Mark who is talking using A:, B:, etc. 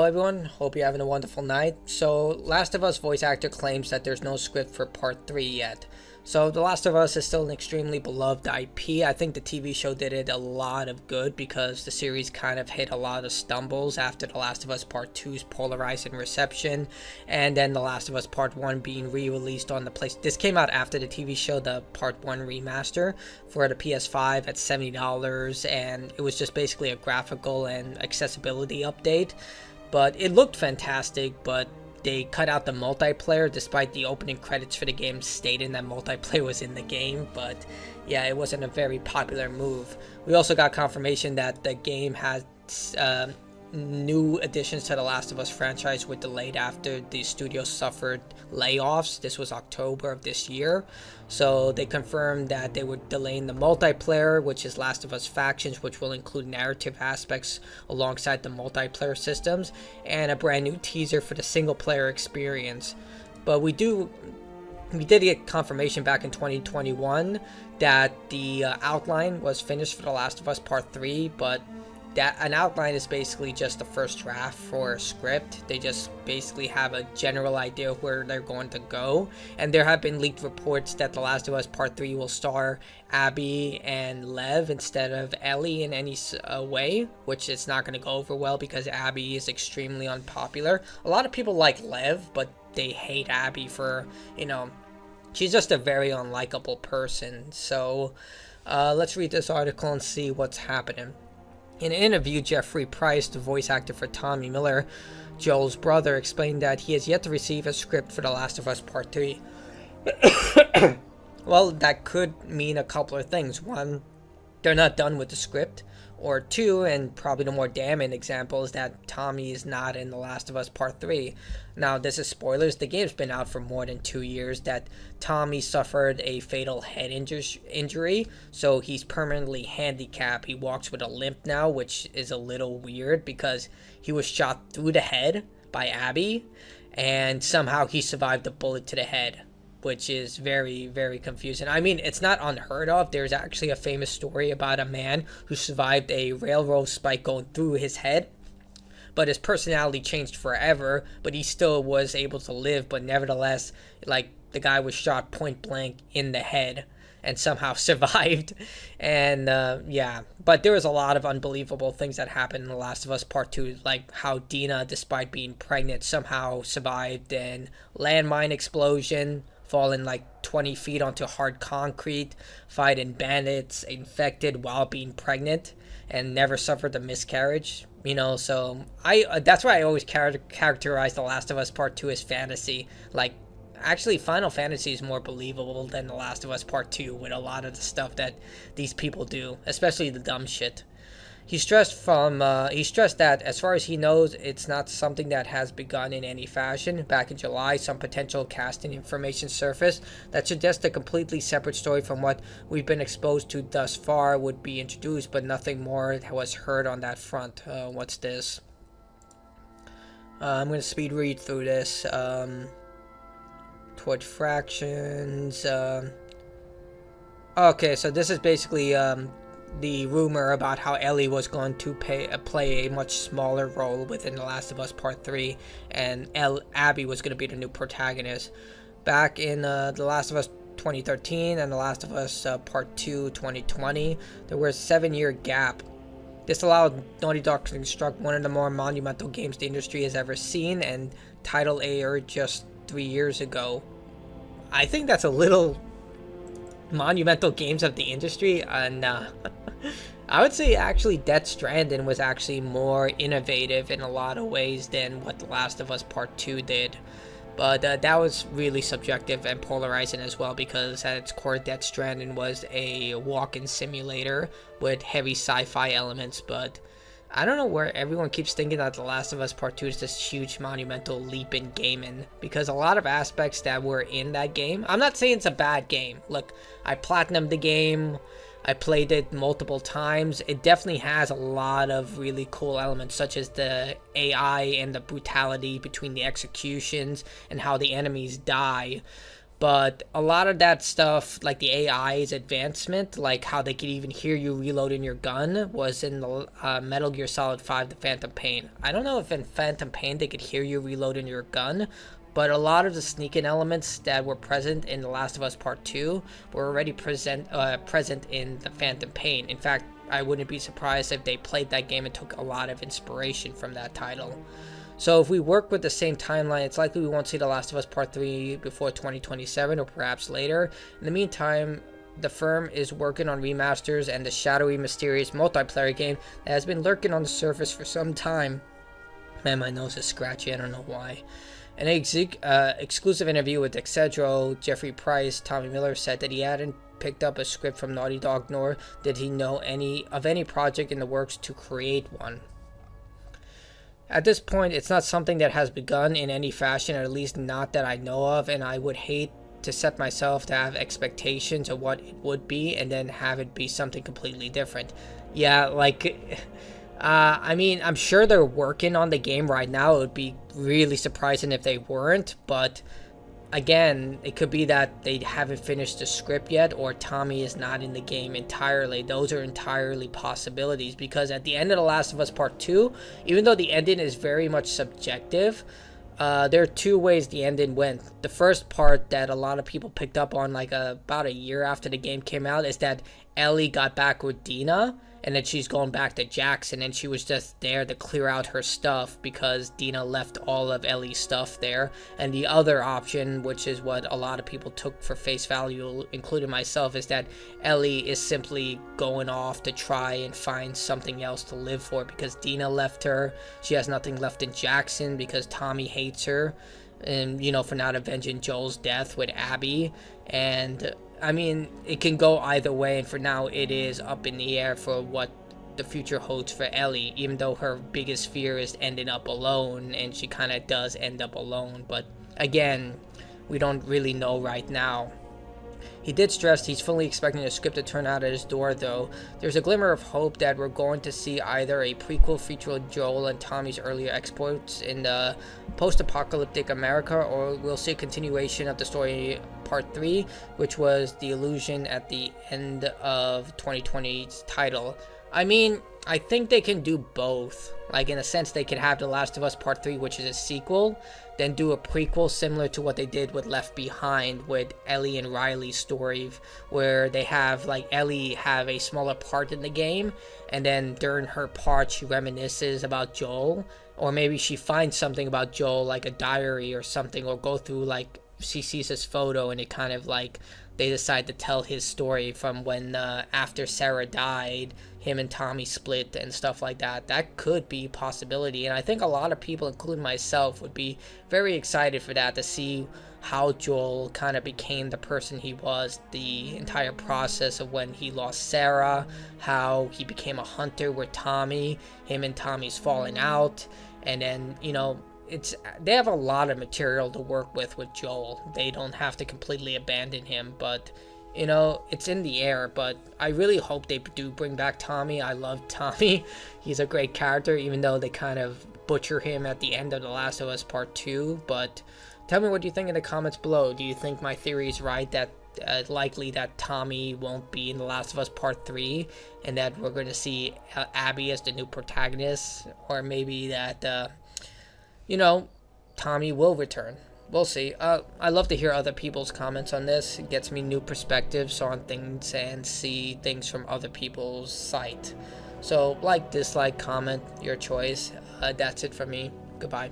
A: everyone, hope you're having a wonderful night. So Last of Us voice actor claims that there's no script for part 3 yet. So The Last of Us is still an extremely beloved IP. I think the TV show did it a lot of good because the series kind of hit a lot of stumbles after The Last of Us Part 2's polarizing reception, and then The Last of Us Part 1 being re-released on the place. This came out after the TV show, the Part 1 remaster for the PS5 at $70, and it was just basically a graphical and accessibility update. But it looked fantastic, but they cut out the multiplayer despite the opening credits for the game stating that multiplayer was in the game. But yeah, it wasn't a very popular move. We also got confirmation that the game has new additions to the Last of Us franchise were delayed after the studio suffered layoffs. This was October of this year. So they confirmed that they were delaying the multiplayer, which is Last of Us Factions, which will include narrative aspects alongside the multiplayer systems, and a brand new teaser for the single player experience. But we did get confirmation back in 2021 that the outline was finished for The Last of Us Part 3, but that an outline is basically just the first draft for a script. They just basically have a general idea of where they're going to go, and there have been leaked reports that The Last of Us Part 3 will star Abby and Lev instead of Ellie in any way, which is not going to go over well because Abby is extremely unpopular. A lot of people like Lev, but they hate Abby for, she's just a very unlikable person. So let's read this article and see what's happening. In an interview, Jeffrey Price, the voice actor for Tommy Miller, Joel's brother, explained that he has yet to receive a script for The Last of Us Part 3. Well, that could mean a couple of things. One, they're not done with the script. Or two, and probably the more damning example, is that Tommy is not in The Last of Us Part 3. Now, this is spoilers. The game's been out for more than 2 years. That Tommy suffered a fatal head injury, so he's permanently handicapped. He walks with a limp now, which is a little weird because he was shot through the head by Abby, and somehow he survived a bullet to the head, which is very, very confusing. I mean, it's not unheard of. There's actually a famous story about a man who survived a railroad spike going through his head, but his personality changed forever, but he still was able to live. But nevertheless, the guy was shot point blank in the head and somehow survived. And yeah, but there was a lot of unbelievable things that happened in The Last of Us Part 2, like how Dina, despite being pregnant, somehow survived an landmine explosion, falling 20 feet onto hard concrete, fighting bandits infected while being pregnant, and never suffered a miscarriage. So that's why I always characterize The Last of Us Part 2 as fantasy. Actually, Final Fantasy is more believable than The Last of Us Part 2 with a lot of the stuff that these people do, especially the dumb shit. He stressed that as far as he knows, it's not something that has begun in any fashion. Back in July, some potential casting information surfaced that suggests a completely separate story from what we've been exposed to thus far would be introduced, but nothing more was heard on that front. What's this? I'm going to speed read through this. Toward fractions. Okay, so this is basically the rumor about how Ellie was going to play a much smaller role within The Last of Us Part 3, and Abby was going to be the new protagonist. Back in The Last of Us 2013 and The Last of Us Part 2 2020, there was a 7-year gap. This allowed Naughty Dog to construct one of the more monumental games the industry has ever seen, and title aired just 3 years ago. I think that's a little monumental games of the industry, and I would say actually Death Stranding was actually more innovative in a lot of ways than what The Last of Us Part 2 did. But that was really subjective and polarizing as well, because at its core, Death Stranding was a walk-in simulator with heavy sci-fi elements. But I don't know where everyone keeps thinking that The Last of Us Part 2 is this huge monumental leap in gaming, because a lot of aspects that were in that game, I'm not saying it's a bad game. Look, I platinumed the game, I played it multiple times. It definitely has a lot of really cool elements, such as the AI and the brutality between the executions and how the enemies die. But a lot of that stuff, like the AI's advancement, like how they could even hear you reloading your gun, was in the Metal Gear Solid 5: The Phantom Pain. I don't know if in Phantom Pain they could hear you reloading your gun, but a lot of the sneaking elements that were present in The Last of Us Part 2 were already present in the Phantom Pain. In fact, I wouldn't be surprised if they played that game and took a lot of inspiration from that title. So if we work with the same timeline, it's likely we won't see The Last of Us Part 3 before 2027 or perhaps later. In the meantime, the firm is working on remasters and the shadowy, mysterious multiplayer game that has been lurking on the surface for some time. Man, my nose is scratchy, I don't know why. In an exclusive interview with Excedro, Jeffrey Price, Tommy Miller said that he hadn't picked up a script from Naughty Dog, nor did he know of any project in the works to create one. At this point, it's not something that has begun in any fashion, or at least not that I know of, and I would hate to set myself to have expectations of what it would be and then have it be something completely different. Yeah, like, I mean, I'm sure they're working on the game right now. It would be really surprising if they weren't, but again, it could be that they haven't finished the script yet, or Tommy is not in the game entirely. Those are entirely possibilities, because at the end of The Last of Us Part 2, even though the ending is very much subjective, there are two ways the ending went. The first part that a lot of people picked up on like about a year after the game came out is that Ellie got back with Dina, and then she's going back to Jackson, and she was just there to clear out her stuff because Dina left all of Ellie's stuff there. And the other option, which is what a lot of people took for face value, including myself, is that Ellie is simply going off to try and find something else to live for because Dina left her. She has nothing left in Jackson because Tommy hates her, and for not avenging Joel's death with Abby. And I mean, it can go either way, and for now it is up in the air for what the future holds for Ellie, even though her biggest fear is ending up alone, and she kind of does end up alone. But again, we don't really know right now. He did stress he's fully expecting the script to turn out at his door, though. There's a glimmer of hope that we're going to see either a prequel featuring Joel and Tommy's earlier exploits in the post-apocalyptic America, or we'll see a continuation of the story Part 3, which was the illusion at the end of 2020's title. I mean, I think they can do both. Like, in a sense, they could have The Last of Us Part 3, which is a sequel, then do a prequel similar to what they did with Left Behind with Ellie and Riley's story, where they have, like, Ellie have a smaller part in the game, and then during her part, she reminisces about Joel, or maybe she finds something about Joel, like a diary or something, or go through, like, she sees his photo, and it kind of, like, they decide to tell his story from when, after Sarah died, him and Tommy split and stuff like that. That could be a possibility, and I think a lot of people, including myself, would be very excited for that, to see how Joel kind of became the person he was, the entire process of when he lost Sarah, how he became a hunter with Tommy, him and Tommy's falling out, and then, they have a lot of material to work with Joel. They don't have to completely abandon him, but it's in the air. But I really hope they do bring back Tommy. I love Tommy. He's a great character, even though they kind of butcher him at the end of The Last of Us Part 2. But tell me what you think in the comments below. Do you think my theory is right, that likely that Tommy won't be in The Last of Us Part 3, and that we're going to see Abby as the new protagonist, or maybe that Tommy will return? We'll see. I love to hear other people's comments on this. It gets me new perspectives on things and see things from other people's sight. So like, dislike, comment, your choice. That's it for me. Goodbye.